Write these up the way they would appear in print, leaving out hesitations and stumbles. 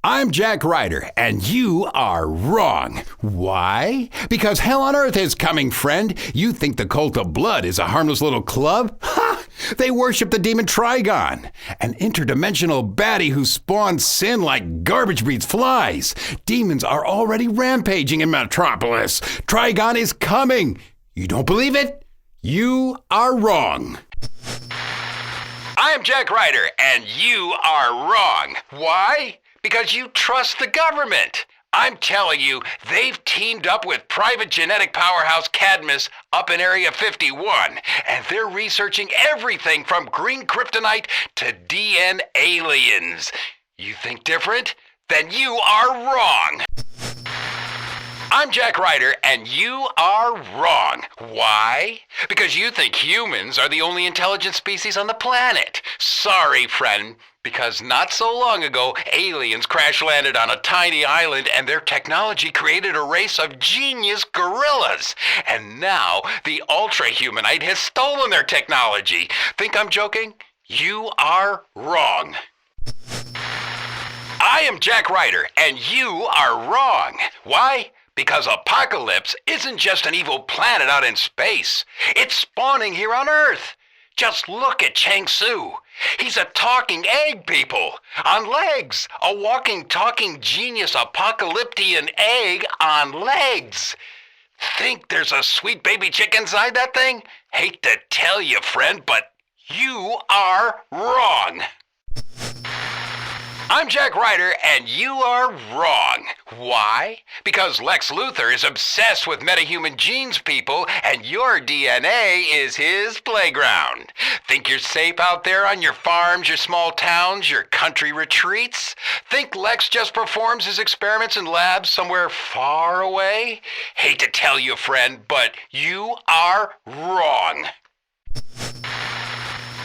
I'm Jack Ryder, and you are wrong. Why? Because hell on earth is coming, friend. You think the cult of blood is a harmless little club? Ha! They worship the demon Trigon, an interdimensional baddie who spawns sin like garbage breeds flies. Demons are already rampaging in Metropolis. Trigon is coming. You don't believe it? You are wrong. I'm Jack Ryder, and you are wrong. Why? Because you trust the government. I'm telling you, they've teamed up with private genetic powerhouse Cadmus up in Area 51, and they're researching everything from green kryptonite to DN aliens. You think different? Then you are wrong. I'm Jack Ryder, and you are wrong. Why? Because you think humans are the only intelligent species on the planet. Sorry, friend, because not so long ago, aliens crash-landed on a tiny island, and their technology created a race of genius gorillas. And now, the ultra-humanite has stolen their technology. Think I'm joking? You are wrong. I am Jack Ryder, and you are wrong. Why? Because Apocalypse isn't just an evil planet out in space. It's spawning here on Earth. Just look at Chang Su. He's a talking egg, people. On legs. A walking, talking genius apocalyptian egg on legs. Think there's a sweet baby chick inside that thing? Hate to tell you, friend, but you are wrong. I'm Jack Ryder, and you are wrong. Why? Because Lex Luthor is obsessed with metahuman genes, people, and your DNA is his playground. Think you're safe out there on your farms, your small towns, your country retreats? Think Lex just performs his experiments in labs somewhere far away? Hate to tell you, friend, but you are wrong.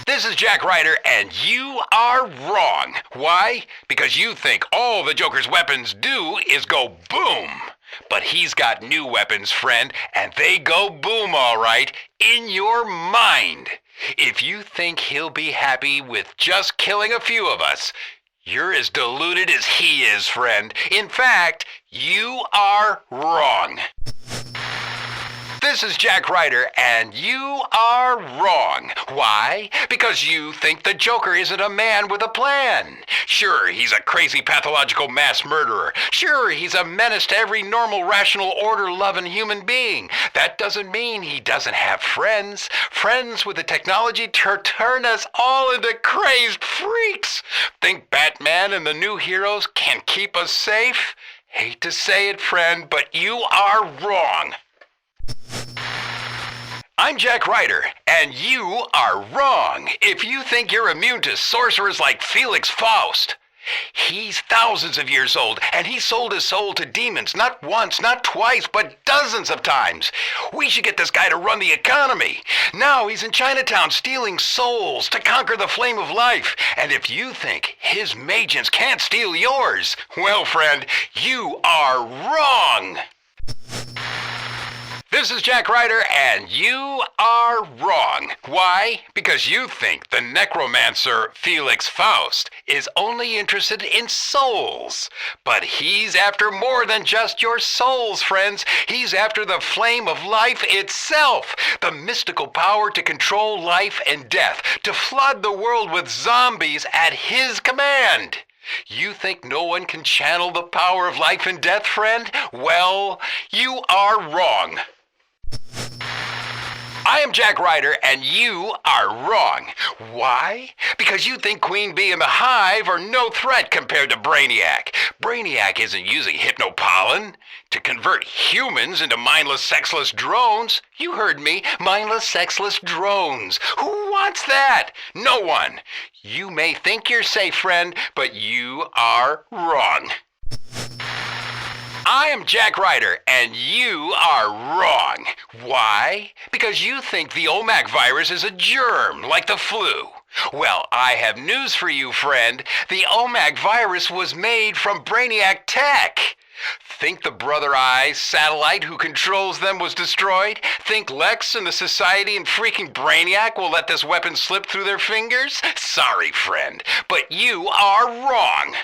This is Jack Ryder, and you are wrong. Why? Because you think all the Joker's weapons do is go boom. But he's got new weapons, friend, and they go boom all right, in your mind. If you think he'll be happy with just killing a few of us, you're as deluded as he is, friend. In fact, you are wrong. This is Jack Ryder, and you are wrong. Why? Because you think the Joker isn't a man with a plan. Sure, he's a crazy pathological mass murderer. Sure, he's a menace to every normal, rational, order-loving human being. That doesn't mean he doesn't have friends. Friends with the technology to turn us all into crazed freaks. Think Batman and the new heroes can keep us safe? Hate to say it, friend, but you are wrong. I'm Jack Ryder, and you are wrong if you think you're immune to sorcerers like Felix Faust. He's thousands of years old, and he sold his soul to demons not once, not twice, but dozens of times. We should get this guy to run the economy. Now he's in Chinatown stealing souls to conquer the flame of life. And if you think his magians can't steal yours, well, friend, you are wrong. This is Jack Ryder, and you are wrong. Why? Because you think the necromancer Felix Faust is only interested in souls. But he's after more than just your souls, friends. He's after the flame of life itself, the mystical power to control life and death, to flood the world with zombies at his command. You think no one can channel the power of life and death, friend? Well, you are wrong. I am Jack Ryder, and you are wrong. Why? Because you think Queen Bee and the Hive are no threat compared to Brainiac. Brainiac isn't using hypnopollen to convert humans into mindless, sexless drones. You heard me, mindless, sexless drones. Who wants that? No one. You may think you're safe, friend, but you are wrong. I am Jack Ryder, and you are wrong. Why? Because you think the OMAC virus is a germ, like the flu. Well, I have news for you, friend. The OMAC virus was made from Brainiac tech. Think the Brother Eye satellite who controls them was destroyed? Think Lex and the Society and freaking Brainiac will let this weapon slip through their fingers? Sorry, friend, but you are wrong.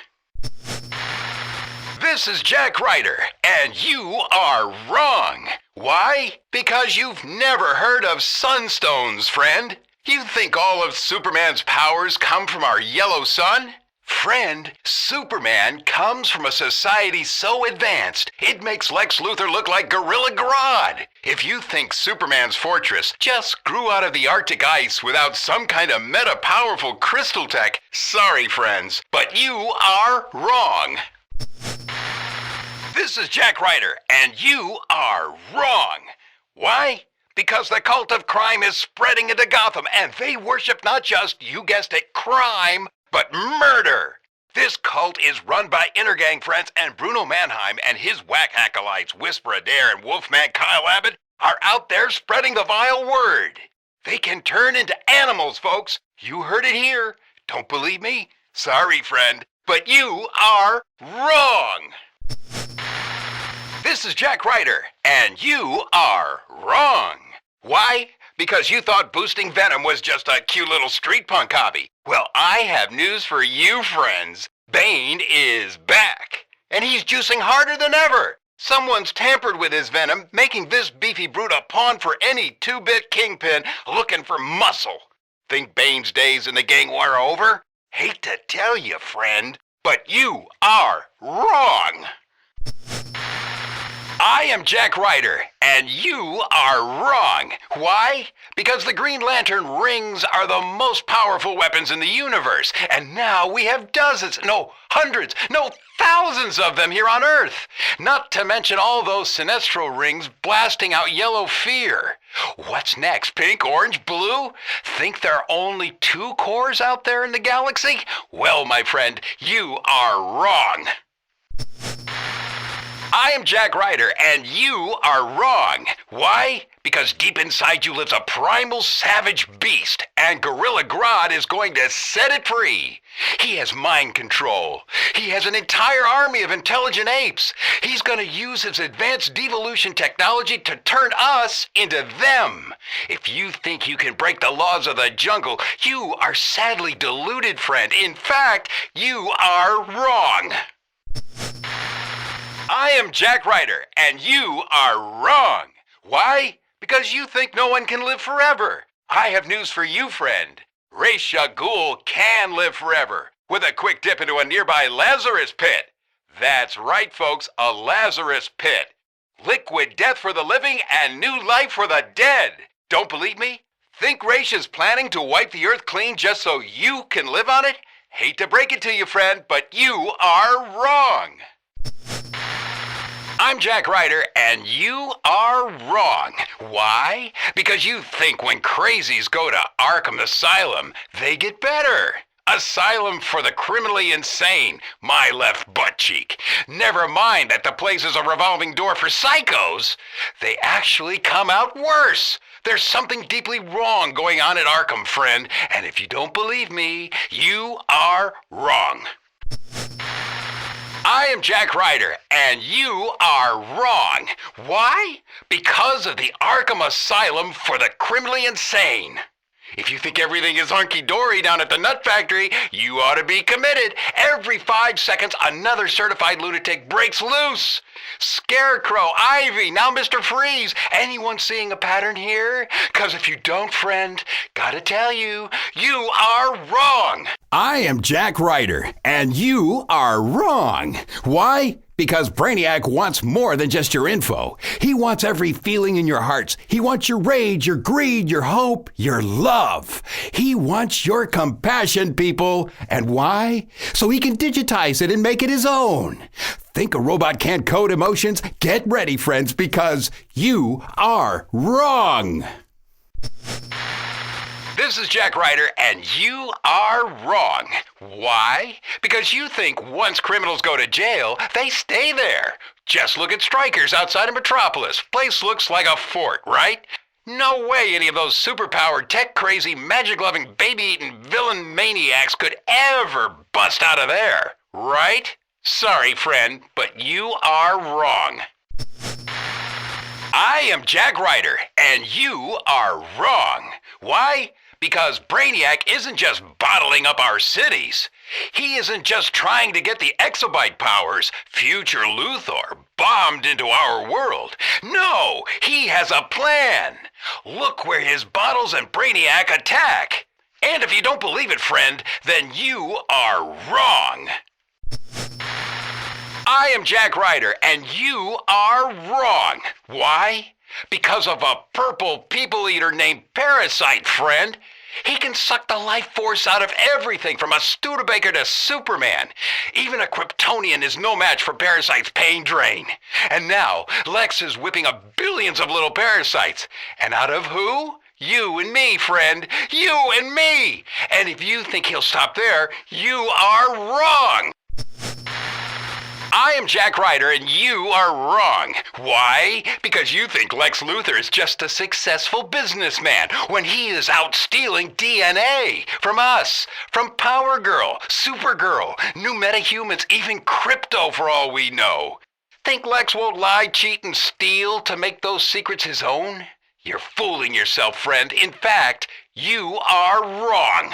This is Jack Ryder, and you are wrong. Why? Because you've never heard of sunstones, friend. You think all of Superman's powers come from our yellow sun? Friend, Superman comes from a society so advanced, it makes Lex Luthor look like Gorilla Grodd. If you think Superman's fortress just grew out of the Arctic ice without some kind of meta-powerful crystal tech, sorry friends, but you are wrong. This is Jack Ryder, and you are wrong. Why? Because the cult of crime is spreading into Gotham, and they worship not just, you guessed it, crime, but murder. This cult is run by Intergang friends, and Bruno Mannheim and his whack acolytes, Whisper Adair and Wolfman Kyle Abbott, are out there spreading the vile word. They can turn into animals, folks. You heard it here. Don't believe me? Sorry, friend, but you are wrong. This is Jack Ryder, and you are wrong. Why? Because you thought boosting Venom was just a cute little street punk hobby. Well, I have news for you, friends. Bane is back, and he's juicing harder than ever. Someone's tampered with his Venom, making this beefy brute a pawn for any two-bit kingpin looking for muscle. Think Bane's days in the gang war are over? Hate to tell you, friend, but you are wrong. I am Jack Ryder, and you are wrong. Why? Because the Green Lantern rings are the most powerful weapons in the universe, and now we have dozens, no, hundreds, no, thousands of them here on Earth. Not to mention all those Sinestro rings blasting out yellow fear. What's next, pink, orange, blue? Think there are only 2 cores out there in the galaxy? Well, my friend, you are wrong. I am Jack Ryder, and you are wrong. Why? Because deep inside you lives a primal savage beast, and Gorilla Grodd is going to set it free. He has mind control. He has an entire army of intelligent apes. He's going to use his advanced devolution technology to turn us into them. If you think you can break the laws of the jungle, you are sadly deluded, friend. In fact, you are wrong. I am Jack Ryder, and you are wrong. Why? Because you think no one can live forever. I have news for you, friend. Ra's al Ghul can live forever, with a quick dip into a nearby Lazarus pit. That's right, folks, a Lazarus pit. Liquid death for the living and new life for the dead. Don't believe me? Think Ra's is planning to wipe the earth clean just so you can live on it? Hate to break it to you, friend, but you are wrong. I'm Jack Ryder, and you are wrong. Why? Because you think when crazies go to Arkham Asylum, they get better. Asylum for the criminally insane, my left butt cheek. Never mind that the place is a revolving door for psychos. They actually come out worse. There's something deeply wrong going on at Arkham, friend, and if you don't believe me, you are wrong. I am Jack Ryder, and you are wrong. Why? Because of the Arkham Asylum for the criminally insane. If you think everything is hunky-dory down at the Nut Factory, you ought to be committed. Every 5 seconds, another certified lunatic breaks loose. Scarecrow, Ivy, now Mr. Freeze. Anyone seeing a pattern here? 'Cause if you don't, friend, gotta tell you, you are wrong. I am Jack Ryder, and you are wrong. Why? Because Brainiac wants more than just your info. He wants every feeling in your hearts. He wants your rage, your greed, your hope, your love. He wants your compassion, people. And why? So he can digitize it and make it his own. Think a robot can't code emotions? Get ready, friends, because you are wrong. This is Jack Ryder, and you are wrong. Why? Because you think once criminals go to jail, they stay there. Just look at strikers outside of Metropolis. Place looks like a fort, right? No way any of those superpowered, tech-crazy, magic-loving, baby-eating villain maniacs could ever bust out of there, right? Sorry, friend, but you are wrong. I am Jack Ryder, and you are wrong. Why? Because Brainiac isn't just bottling up our cities. He isn't just trying to get the exabyte powers future Luthor bombed into our world. No, he has a plan. Look where his bottles and Brainiac attack. And if you don't believe it, friend, then you are wrong. I am Jack Ryder, and you are wrong. Why? Because of a purple people eater named Parasite, friend. He can suck the life force out of everything from a Studebaker to Superman. Even a Kryptonian is no match for Parasite's pain drain. And now, Lex is whipping up billions of little parasites. And out of who? You and me, friend. You and me. And if you think he'll stop there, you are wrong. I am Jack Ryder, and you are wrong. Why? Because you think Lex Luthor is just a successful businessman when he is out stealing DNA from us, from Power Girl, Supergirl, new metahumans, even Crypto for all we know. Think Lex won't lie, cheat, and steal to make those secrets his own? You're fooling yourself, friend. In fact, you are wrong.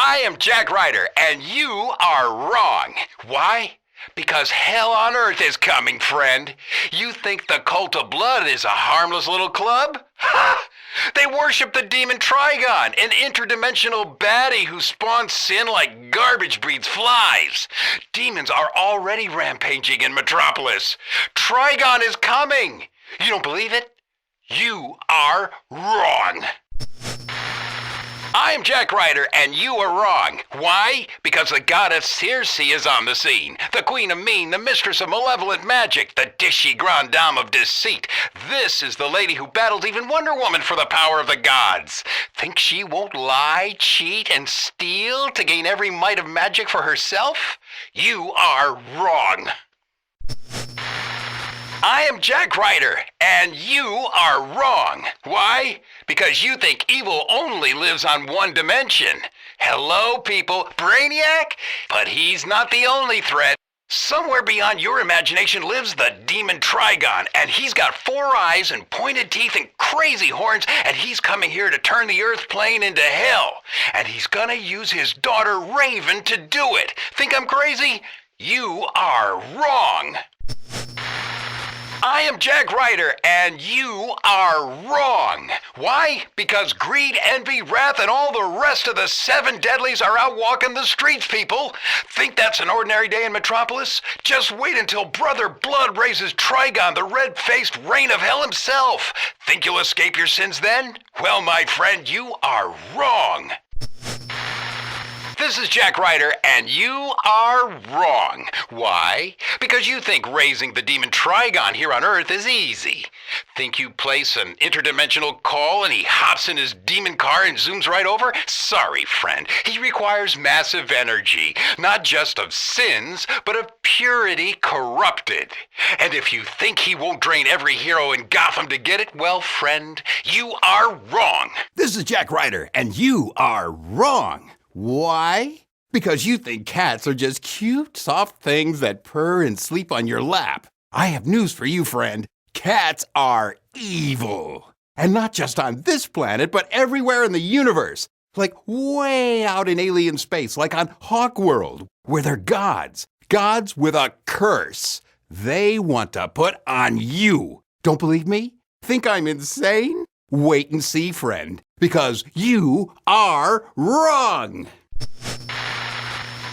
I am Jack Ryder, and you are wrong. Why? Because hell on earth is coming, friend. You think the Cult of Blood is a harmless little club? Ha! They worship the demon Trigon, an interdimensional baddie who spawns sin like garbage breeds flies. Demons are already rampaging in Metropolis. Trigon is coming. You don't believe it? You are wrong. I am Jack Ryder, and you are wrong. Why? Because the goddess Circe is on the scene. The queen of mean, the mistress of malevolent magic, the dishy grande dame of deceit. This is the lady who battled even Wonder Woman for the power of the gods. Think she won't lie, cheat, and steal to gain every mite of magic for herself? You are wrong. I am Jack Ryder, and you are wrong. Why? Because you think evil only lives on one dimension. Hello, people, Brainiac? But he's not the only threat. Somewhere beyond your imagination lives the demon Trigon, and he's got 4 eyes and pointed teeth and crazy horns, and he's coming here to turn the Earth plane into hell. And he's gonna use his daughter Raven to do it. Think I'm crazy? You are wrong. I am Jack Ryder, and you are wrong. Why? Because greed, envy, wrath, and all the rest of the 7 deadlies are out walking the streets, people. Think that's an ordinary day in Metropolis? Just wait until Brother Blood raises Trigon, the red-faced reign of hell himself. Think you'll escape your sins then? Well, my friend, you are wrong. This is Jack Ryder, and you are wrong. Why? Because you think raising the demon Trigon here on Earth is easy. Think you place an interdimensional call and he hops in his demon car and zooms right over? Sorry, friend. He requires massive energy, not just of sins, but of purity corrupted. And if you think he won't drain every hero in Gotham to get it, well, friend, you are wrong. This is Jack Ryder, and you are wrong. Why? Because you think cats are just cute, soft things that purr and sleep on your lap. I have news for you, friend. Cats are evil. And not just on this planet, but everywhere in the universe. Like way out in alien space, like on Hawkworld, where they're gods. Gods with a curse. They want to put on you. Don't believe me? Think I'm insane? Wait and see, friend, because you are wrong.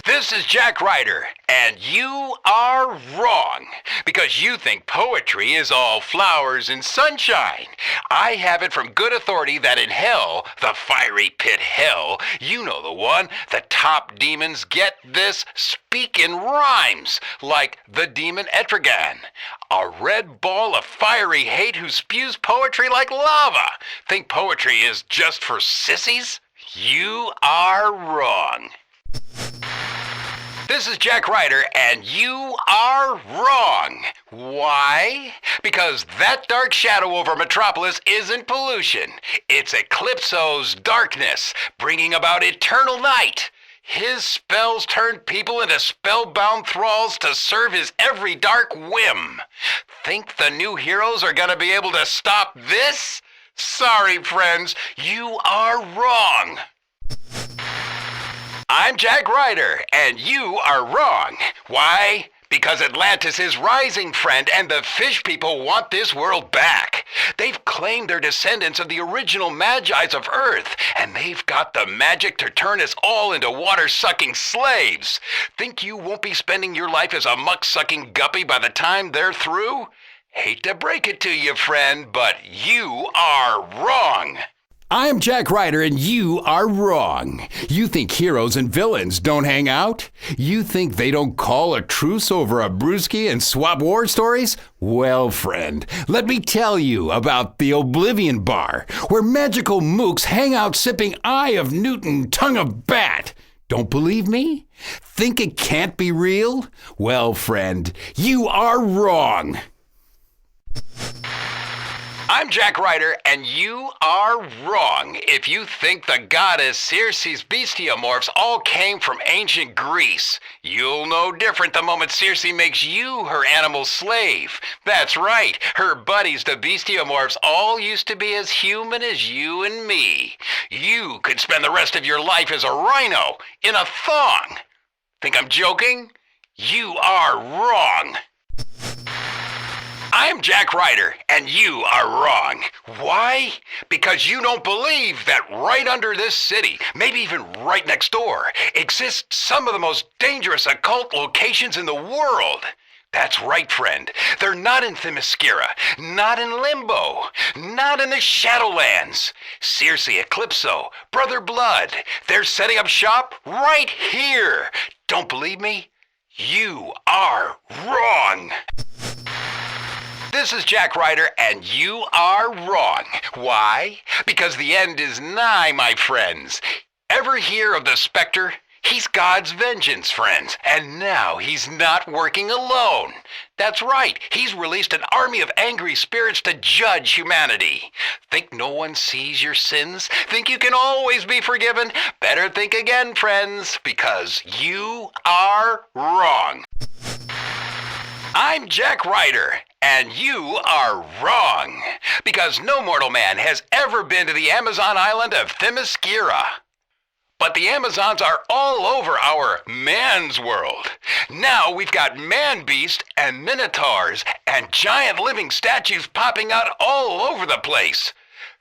This is Jack Ryder, and you are wrong, because you think poetry is all flowers and sunshine. I have it from good authority that in hell, the fiery pit hell, you know the one, the top demons, get this, speak in rhymes, like the demon Etrigan, a red ball of fiery hate who spews poetry like lava. Think poetry is just for sissies? You are wrong. This is Jack Ryder, and you are wrong. Why? Because that dark shadow over Metropolis isn't pollution. It's Eclipso's darkness, bringing about eternal night. His spells turn people into spellbound thralls to serve his every dark whim. Think the new heroes are gonna be able to stop this? Sorry, friends, you are wrong. I'm Jack Ryder, and you are wrong. Why? Because Atlantis is rising, friend, and the fish people want this world back. They've claimed they're descendants of the original Magi's of Earth, and they've got the magic to turn us all into water-sucking slaves. Think you won't be spending your life as a muck-sucking guppy by the time they're through? Hate to break it to you, friend, but you are wrong. I'm Jack Ryder, and you are wrong. You think heroes and villains don't hang out? You think they don't call a truce over a brewski and swap war stories? Well, friend, let me tell you about the Oblivion Bar, where magical mooks hang out sipping Eye of Newton, Tongue of Bat. Don't believe me? Think it can't be real? Well, friend, you are wrong. I'm Jack Ryder, and you are wrong if you think the goddess Circe's bestiomorphs all came from ancient Greece. You'll know different the moment Circe makes you her animal slave. That's right, her buddies, the bestiomorphs, all used to be as human as you and me. You could spend the rest of your life as a rhino, in a thong. Think I'm joking? You are wrong. I'm Jack Ryder, and you are wrong. Why? Because you don't believe that right under this city, maybe even right next door, exist some of the most dangerous occult locations in the world. That's right, friend. They're not in Themyscira, not in Limbo, not in the Shadowlands. Circe, Eclipso, Brother Blood, they're setting up shop right here. Don't believe me? You are wrong. This is Jack Ryder, and you are wrong. Why? Because the end is nigh, my friends. Ever hear of the Spectre? He's God's vengeance, friends, and now he's not working alone. That's right, he's released an army of angry spirits to judge humanity. Think no one sees your sins? Think you can always be forgiven? Better think again, friends, because you are wrong. I'm Jack Ryder, and you are wrong, because no mortal man has ever been to the Amazon island of Themyscira. But the Amazons are all over our man's world. Now we've got man-beast and minotaurs and giant living statues popping out all over the place.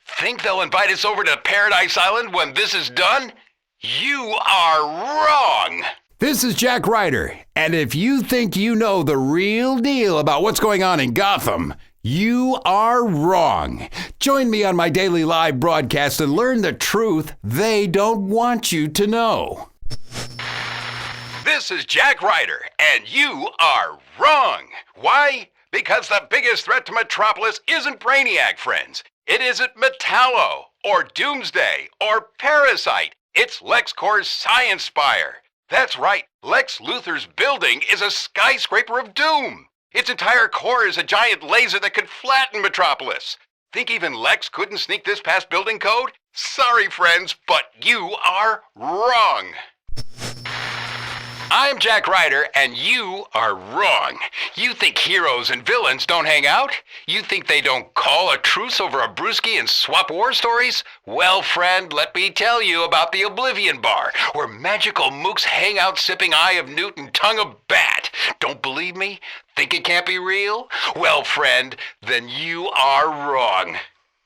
Think they'll invite us over to Paradise Island when this is done? You are wrong. This is Jack Ryder, and if you think you know the real deal about what's going on in Gotham, you are wrong. Join me on my daily live broadcast and learn the truth they don't want you to know. This is Jack Ryder, and you are wrong. Why? Because the biggest threat to Metropolis isn't Brainiac, friends. It isn't Metallo, or Doomsday, or Parasite. It's LexCorp's Science Spire. That's right, Lex Luthor's building is a skyscraper of doom. Its entire core is a giant laser that could flatten Metropolis. Think even Lex couldn't sneak this past building code? Sorry, friends, but you are wrong. I'm Jack Ryder, and you are wrong. You think heroes and villains don't hang out? You think they don't call a truce over a brewski and swap war stories? Well, friend, let me tell you about the Oblivion Bar, where magical mooks hang out sipping Eye of Newton, Tongue of Bat. Don't believe me? Think it can't be real? Well, friend, then you are wrong.